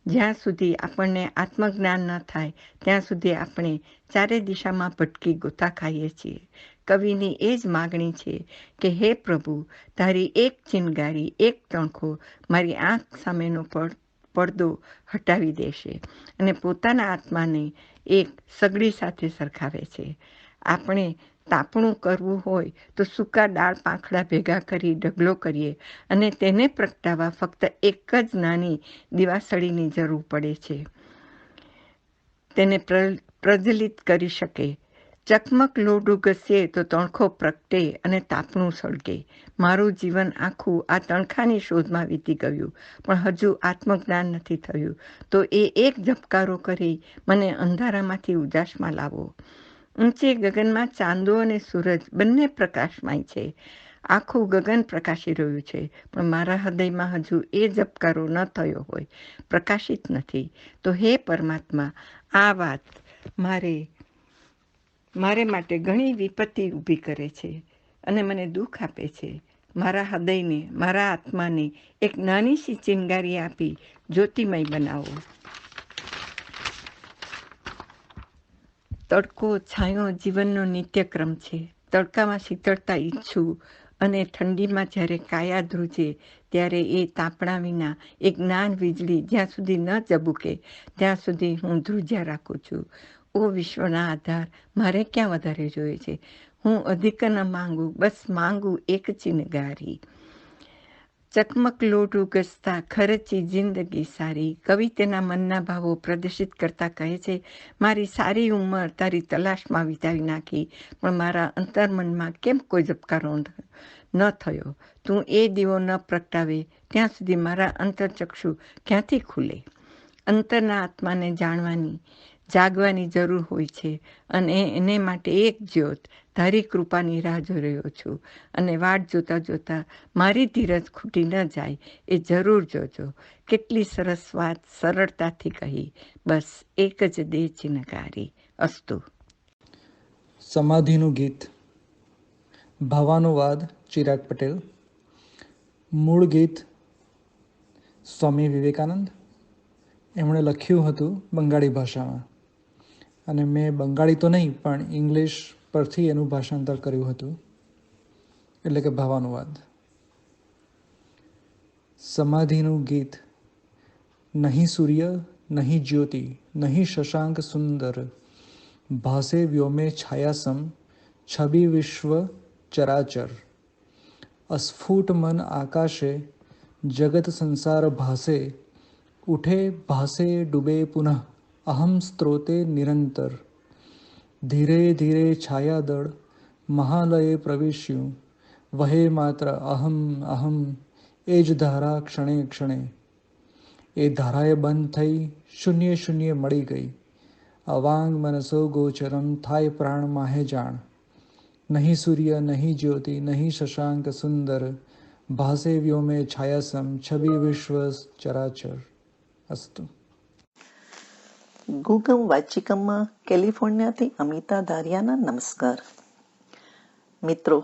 જ્યાં સુધી આપણને આત્મજ્ઞાન ન થાય ત્યાં સુધી આપણે ચારે દિશામાં ભટકી ગોતા ખાઈએ છીએ. કવિની એ જ માગણી છે કે હે પ્રભુ, તારી એક ચિનગારી, એક તણખો મારી આંખ સામેનો પડદો હટાવી દેશે અને પોતાના આત્માને એક સગડી સાથે સરખાવે છે. આપણે તાપણું કરવું હોય તો સૂકા દાળ પાંખડા ભેગા કરી ઢગલો કરીએ અને તેને પ્રગટાવવા ફક્ત એક જ નાની દિવાસળીની જરૂર પડે છે. તેને પ્રજ્વલિત કરી શકે. ચકમક લોઢું ઘસીએ તો તણખો પ્રગટે અને તાપણું સળગે. મારું જીવન આખું આ તણખાની શોધમાં વીતી ગયું, પણ હજુ આત્મજ્ઞાન નથી થયું. તો એ એક ઝબકારો કરી મને અંધારામાંથી ઉજાસમાં લાવો. ઊંચે ગગનમાં ચાંદો અને સૂરજ બંને પ્રકાશમય છે. આખું ગગન પ્રકાશી રહ્યું છે, પણ મારા હૃદયમાં હજુ એ ઝબકારો ન થયો હોય, પ્રકાશિત નથી. તો હે પરમાત્મા, આ વાત મારે માટે ઘણી વિપત્તિ ઊભી કરે છે અને મને દુઃખ આપે છે. મારા હૃદયને, મારા આત્માને એક નાની સી ચિનગારી આપી જ્યોતિમય બનાવો. તડકો છાંયો જીવનનો નિત્યક્રમ છે. તડકામાં શીતળતા ઈચ્છું અને ઠંડીમાં જ્યારે કાયા ધ્રુજે ત્યારે એ તાપણા વિના એક જ્ઞાન વીજળી જ્યાં સુધી ન ઝબૂકે ત્યાં સુધી હું ધ્રુજ્યા રાખું છું. ઓ વિશ્વના આધાર, મારે ક્યાં વધારે જોઈએ છે? હું અધિક ન માંગુ, બસ માંગુ એક ચિનગારી. ચકમક લોઢું ઘસતા ખર્ચી જિંદગી સારી. કવિ તેના મનના ભાવો પ્રદર્શિત કરતા કહે છે, મારી સારી ઉંમર તારી તલાશમાં વિતાવી નાખી, પણ મારા અંતર્મનમાં કેમ કોઈ ઝબકારો ન થયો? તું એ દીવો ન પ્રગટાવે ત્યાં સુધી મારા અંતરચક્ષુ ક્યાંથી ખુલે? અંતરના આત્માને જાગવાની જરૂર હોય છે અને એને માટે એક જ્યોત, તારી કૃપાની રાહ જોઈ રહ્યો છું. અને વાટ જોતા જોતા મારી ધીરજ ખૂટી ન જાય એ જરૂર જોજો. કેટલી સરસ વાત સરળતાથી કહી. બસ એક જ દે ચિનગારી. અસ્તુ. સમાધિનું ગીત. ભાવાનુવાદ ચિરાગ પટેલ. મૂળ ગીત સ્વામી વિવેકાનંદ. એમણે લખ્યું હતું બંગાળી ભાષામાં, અને મેં બંગાળી તો નહીં પણ ઇંગ્લિશ પરથી એનું ભાષાંતર કર્યું હતું, એટલે કે ભાવાનુવાદ. સમાધિનું ગીત. નહીં સૂર્ય નહીં જ્યોતિ નહીં શશાંક સુંદર, ભાસે વ્યોમે છાયાસમ છબી વિશ્વ ચરાચર. અસ્ફુટ મન આકાશે જગત સંસાર ભાસે, ઉઠે ભાસે ડૂબે પુનઃ અહમ સ્ત્રોતે નિરંતર. ધીરે ધીરે છાયાદળ મહાલયે પ્રવેશ્યું, વહે માત્ર અહમ અહમ એ જ ધારા ક્ષણે ક્ષણે. એ ધારાએ બંધ થઈ શૂન્ય શૂન્ય મળી ગઈ. અવાંગ મનસો ગોચરમ થાય પ્રાણ માહે જાણ. નહીં સૂર્ય નહીં જ્યોતિ નહીં શશાંક સુંદર, ભાસે વ્યોમે છાયાસમ છબી વિશ્વ ચરાચર. અસ્તુ. ગુગમ વાચિકમમાં કેલિફોર્નિયાથી અમિતા ધારિયાના નમસ્કાર. મિત્રો,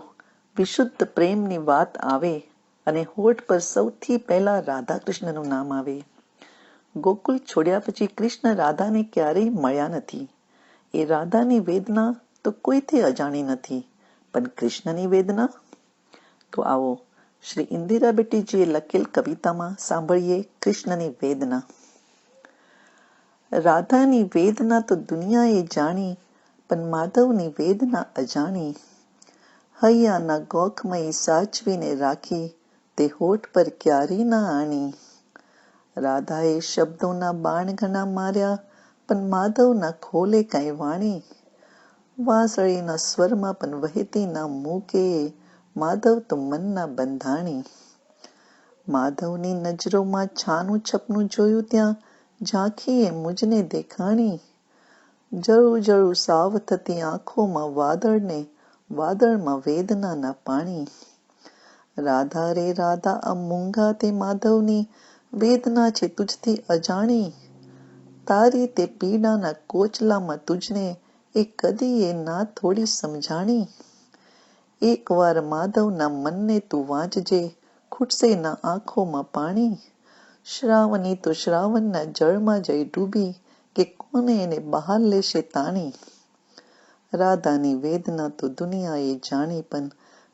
વિશુદ્ધ પ્રેમની વાત આવે અને હોઠ પર સૌથી પહેલા રાધા કૃષ્ણનું નામ આવે. ગોકુલ છોડ્યા પછી કૃષ્ણ રાધાને ક્યારેય મળ્યા નથી. એ રાધાની વેદના તો કોઈથી અજાણી નથી, પણ કૃષ્ણની વેદના? તો આવો શ્રી ઇન્દિરા બેટીજીએ લખેલ કવિતામાં સાંભળીએ કૃષ્ણની વેદના. રાધાની વેદના તો દુનિયાએ જાણી, પણ માધવની વેદના અજાણી. હૈયાના ગોખમય સાચવીને રાખી, તે હોઠ પર ક્યારેય ના આણી. રાધાએ શબ્દોના બાણ ઘણા માર્યા, પણ માધવના ખોલે કઈ વાણી. વાંસળીના સ્વરમાં પણ વહેતી ના મૂકે, માધવ તો મનના બંધાણી. માધવની નજરોમાં છાનું છપનું જોયું ત્યાં, ઝાંખીએ મુજને દેખાણી. જળું જળું સાવ થતી આંખોમાં વાદળને, વાદળમાં વેદનાના પાણી. રાધા રે રાધા આ મૂંગા તે માધવની, વેદના છે તુજથી અજાણી. તારી તે પીડાના કોચલામાં તુજને, એ કદી એ ના થોડી સમજાણી. એકવાર માધવના મનને તું વાંચજે, ખૂટશે ના આંખોમાં પાણી. શ્રાવણી તો શ્રાવણના જળમાં જઈ ડૂબી, કે કોને એને બહાર લેશે તાણી. રાધાની વેદના તો દુનિયાએ જાણી, પણ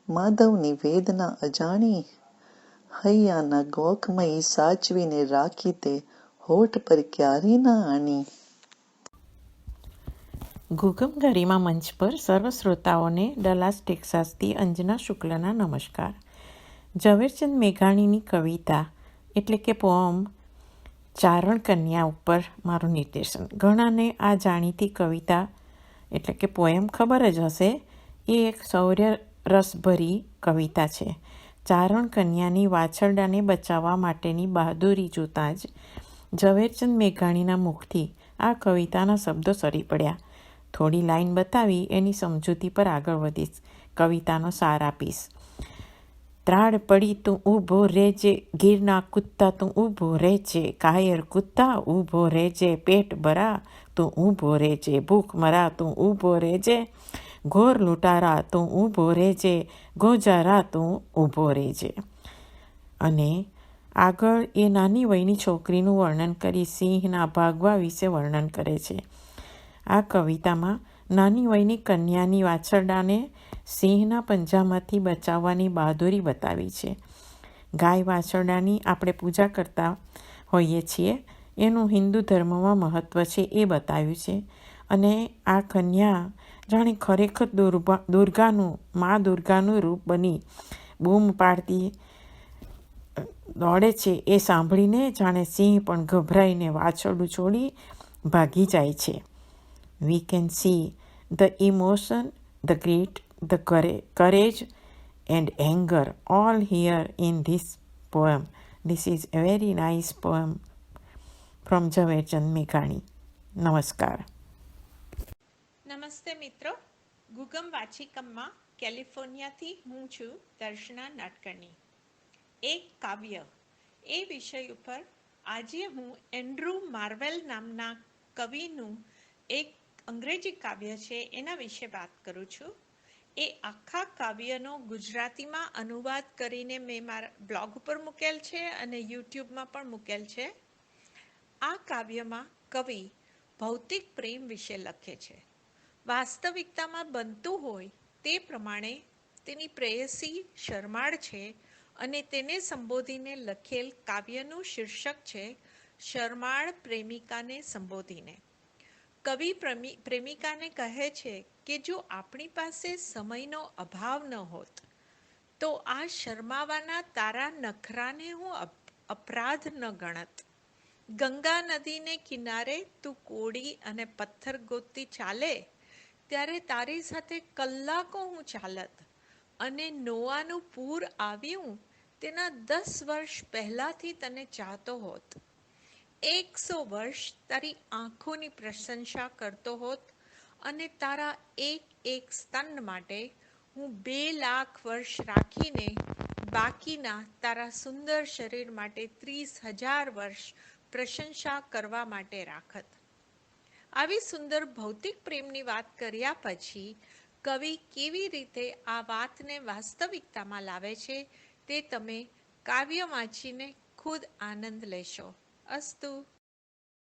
માધવની વેદના અજાણી. હૈયાના ગોખમય સાચવીને રાખી, તે હોઠ પર ક્યારે ના આણી. ગુગમ ગરિમા મંચ પર સર્વ શ્રોતાઓને ડલાસ ટેક્સાસથી અંજના શુક્લના નમસ્કાર. ઝવેરચંદ મેઘાણીની કવિતા એટલે કે પોઅમ ચારણ કન્યા ઉપર મારું નિર્દેશન. ઘણાને આ જાણીતી કવિતા એટલે કે પોએમ ખબર જ હશે. એ એક શૌર્ય રસભરી કવિતા છે. ચારણ કન્યાની વાછરડાને બચાવવા માટેની બહાદુરી જોતાં જ ઝવેરચંદ મેઘાણીના મુખથી આ કવિતાના શબ્દો સરી પડ્યા. થોડી લાઈન બતાવી એની સમજૂતી પર આગળ વધીશ. કવિતાનો સાર આપીશ. ત્રાડ પડી તું ઊભો રહેજે, ગીરના કૂદતા તું ઊભો રહેજે, કાયર કૂદતા ઊભો રહેજે, પેટ ભરા તું ઊભો રહેજે, ભૂખ મરા તું ઊભો રહેજે, ઘોર લૂંટારા તું ઊભો રહેજે, ગોજારા તું ઊભો રહેજે. અને આગળ એ નાની વયની છોકરીનું વર્ણન કરી સિંહના ભાગવા વિશે વર્ણન કરે છે. આ કવિતામાં નાની વયની કન્યાની વાછરડાને સિંહના પંજામાંથી બચાવવાની બહાદુરી બતાવી છે. ગાય વાછરડાની આપણે પૂજા કરતા હોઈએ છીએ, એનું હિન્દુ ધર્મમાં મહત્ત્વ છે એ બતાવ્યું છે. અને આ કન્યા જાણે ખરેખર મા દુર્ગાનું રૂપ બની બૂમ પાડતી દોડે છે એ સાંભળીને જાણે સિંહ પણ ગભરાઈને વાછરડું છોડી ભાગી જાય છે. We can see the emotion, the greed, the courage and anger all here in this poem. This is a very nice poem from Jhaverchand મેઘાણી. નમસ્કાર. નમસ્તે મિત્રો, ગુગમ વાચિકમમાં કેલિફોર્નિયાથી હું છું દર્શના નાટકર્ણી. એક કાવ્ય એ વિષય ઉપર આજે હું એન્ડ્રુ માર્વેલ નામના કવિનું એક અંગ્રેજી કાવ્ય છે એના વિશે વાત કરું છું. એ આખા કાવ્યનો ગુજરાતીમાં અનુવાદ કરીને મેં મારા બ્લોગ ઉપર મૂકેલ છે અને યુટ્યુબમાં પણ મૂકેલ છે. આ કાવ્યમાં કવિ ભૌતિક પ્રેમ વિશે લખે છે. વાસ્તવિકતામાં બનતું હોય તે પ્રમાણે તેની પ્રેયસી શરમાળ છે અને તેને સંબોધીને લખેલ કાવ્યનું શીર્ષક છે શરમાળ પ્રેમિકાને સંબોધીને. કવિ પ્રેમિકાને કહે છે કે જો આપણી પાસે સમયનો અભાવ ન હોત તો આ શરમાવાના તારા નખરાને હું અપરાધ ન ગણત. ગંગા નદીને કિનારે તું કોડી અને પથ્થર ગોતતી ચાલે ત્યારે તારી સાથે કલાકો હું ચાલત અને નોવાનું પૂર આવ્યું તેના 10 વર્ષ પહેલાથી તને ચાહતો હોત. 100 વર્ષ તારી આંખોની પ્રશંસા કરતો હોત અને તારા એક સ્તન માટે હું 2 લાખ વર્ષ રાખીને બાકીના તારા સુંદર શરીર માટે 30,000 વર્ષ પ્રશંસા કરવા માટે રાખત. આવી સુંદર ભૌતિક પ્રેમની વાત કર્યા પછી કવિ કેવી રીતે આ વાતને વાસ્તવિકતામાં લાવે છે તે તમે કાવ્ય વાંચીને ખુદ આનંદ લેશો. અસ્તુ.